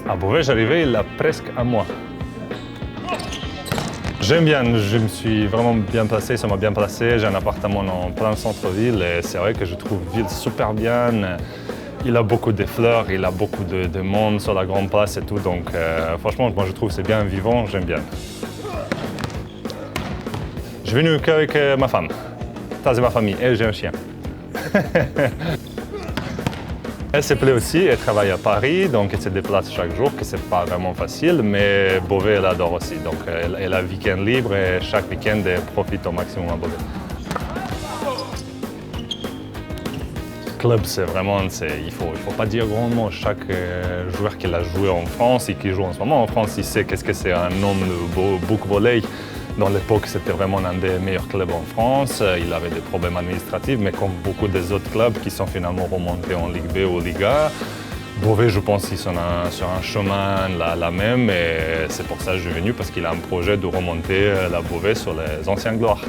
À Beauvais, j'arrivais il y a presque un mois. J'aime bien, je me suis vraiment bien placé, ça m'a bien placé. J'ai un appartement en plein centre-ville et c'est vrai que je trouve la ville super bien. Il a beaucoup de fleurs, il a beaucoup de monde sur la grande place et tout. Donc franchement, moi je trouve que c'est bien vivant, j'aime bien. Je suis venu qu'avec ma femme. Ça c'est ma famille et j'ai un chien. Elle se plaît aussi, elle travaille à Paris, donc elle se déplace chaque jour, que c'est pas vraiment facile, mais Beauvais, elle adore aussi. Donc elle a week-end libre et chaque week-end, elle profite au maximum à Beauvais. Club, c'est vraiment, il faut pas dire grand mot. Chaque joueur qui a joué en France et qui joue en ce moment en France, il sait qu'est-ce que c'est un homme de book volley. Dans l'époque, c'était vraiment un des meilleurs clubs en France. Il avait des problèmes administratifs, mais comme beaucoup des autres clubs qui sont finalement remontés en Ligue B ou Ligue A, Beauvais, je pense qu'ils sont sur un chemin la même. Et c'est pour ça que je suis venu, parce qu'il a un projet de remonter la Beauvais sur les anciennes gloires.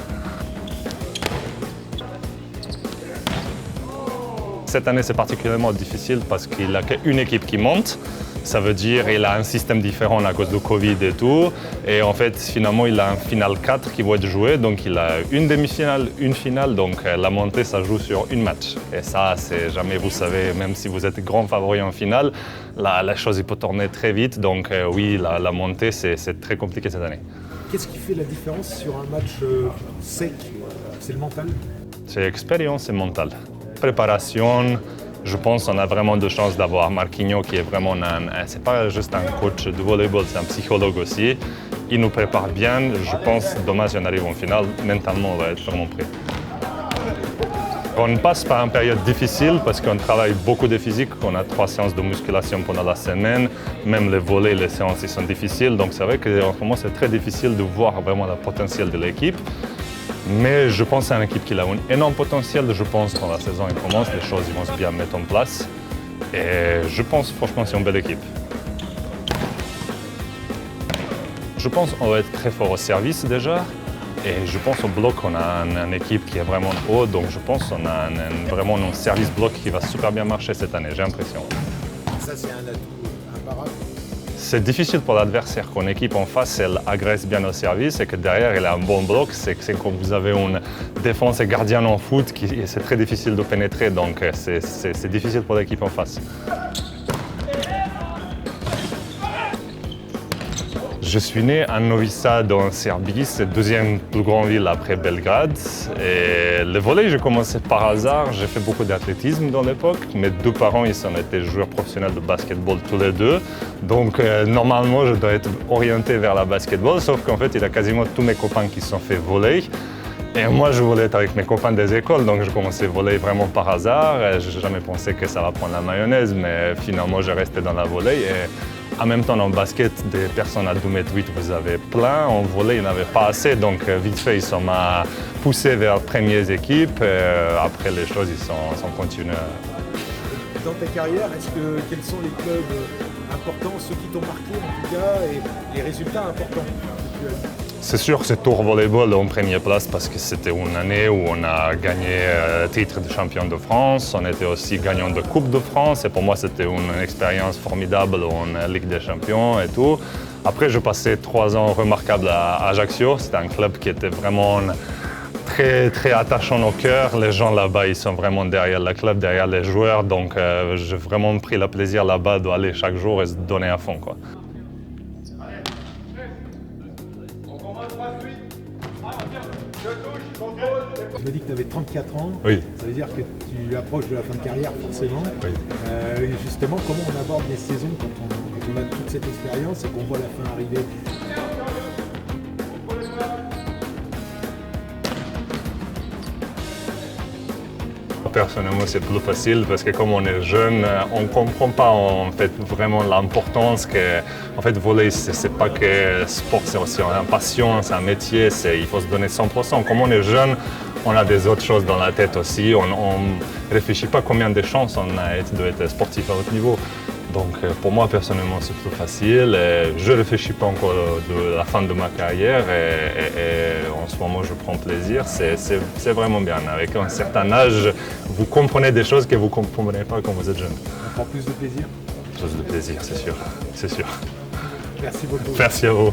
Cette année, c'est particulièrement difficile parce qu'il n'a qu'une équipe qui monte. Ça veut dire qu'il a un système différent à cause du Covid et tout. Et en fait, finalement, il a un final 4 qui va être joué. Donc, il a une demi-finale, une finale. Donc, la montée, ça joue sur une match. Et ça, c'est jamais, vous savez, même si vous êtes grand favori en finale, la chose, il peut tourner très vite. Donc, oui, la montée, c'est très compliqué cette année. Qu'est-ce qui fait la différence sur un match sec? C'est le mental? C'est l'expérience et mental. Préparation. Je pense qu'on a vraiment de chance d'avoir Marquinhos qui est vraiment c'est pas juste un coach de volleyball, c'est un psychologue aussi. Il nous prépare bien. Je pense, dommage si on arrive en finale, mentalement on va être vraiment prêt. On passe par une période difficile parce qu'on travaille beaucoup de physique. On a 3 séances de musculation pendant la semaine. Même les volets, les séances, ils sont difficiles. Donc c'est vrai qu'en ce moment c'est très difficile de voir vraiment le potentiel de l'équipe. Mais je pense que c'est une équipe qui a un énorme potentiel. Je pense que quand la saison commence, les choses vont se bien mettre en place. Et je pense franchement que c'est une belle équipe. Je pense qu'on va être très fort au service déjà. Et je pense au bloc, on a une équipe qui est vraiment haut. Donc je pense qu'on a vraiment un service bloc qui va super bien marcher cette année, j'ai l'impression. Ça, c'est un atout imparable. C'est difficile pour l'adversaire qu'une équipe en face, elle agresse bien au service et que derrière, elle a un bon bloc. C'est quand vous avez une défense et gardien en foot, c'est très difficile de pénétrer. Donc, c'est difficile pour l'équipe en face. Je suis né à Novi Sad en Serbie, c'est la deuxième plus grande ville après Belgrade. Et le volley, j'ai commencé par hasard. J'ai fait beaucoup d'athlétisme dans l'époque. Mes 2 parents, ils ont été joueurs professionnels de basketball tous les deux. Donc normalement, je dois être orienté vers la basketball, sauf qu'en fait, il y a quasiment tous mes copains qui se sont fait volley. Et moi, je voulais être avec mes copains des écoles, donc je commençais à volley vraiment par hasard. Je n'ai jamais pensé que ça va prendre la mayonnaise, mais finalement, j'ai resté dans la volley. Et en même temps, en basket, des personnes à 2,8 m, vous avez plein. En volley, il n'y en avait pas assez, donc vite fait, ils sont poussés vers les premières équipes. Après, les choses, ils sont continuées. Dans ta carrière, quels sont les clubs importants, ceux qui t'ont marqué en tout cas, et les résultats importants? C'est sûr que c'est Tour Volleyball en première place parce que c'était une année où on a gagné le titre de champion de France. On était aussi gagnant de Coupe de France et pour moi c'était une expérience formidable en Ligue des Champions et tout. Après je passais 3 ans remarquables à Ajaccio. C'était un club qui était vraiment très, très attachant au cœur. Les gens là-bas, ils sont vraiment derrière le club, derrière les joueurs. Donc j'ai vraiment pris le plaisir là-bas d'aller chaque jour et se donner à fond, quoi. Tu m'as dit que tu avais 34 ans. Oui. Ça veut dire que tu approches de la fin de carrière, forcément. Oui. Justement, comment on aborde les saisons quand on a toute cette expérience et qu'on voit la fin arriver? Personnellement, c'est plus facile parce que comme on est jeune, on ne comprend pas en fait vraiment l'importance que, en fait, volley, c'est pas que sport, c'est aussi une passion, c'est un métier, il faut se donner 100%. Comme on est jeune, on a des autres choses dans la tête aussi. On ne réfléchit pas combien de chances on a d'être sportif à haut niveau. Donc pour moi, personnellement, c'est plus facile. Je ne réfléchis pas encore de la fin de ma carrière et en ce moment, je prends plaisir. C'est vraiment bien. Avec un certain âge, vous comprenez des choses que vous ne comprenez pas quand vous êtes jeune. On prend plus de plaisir? chose de plaisir, c'est sûr. C'est sûr. Merci beaucoup. Merci à vous.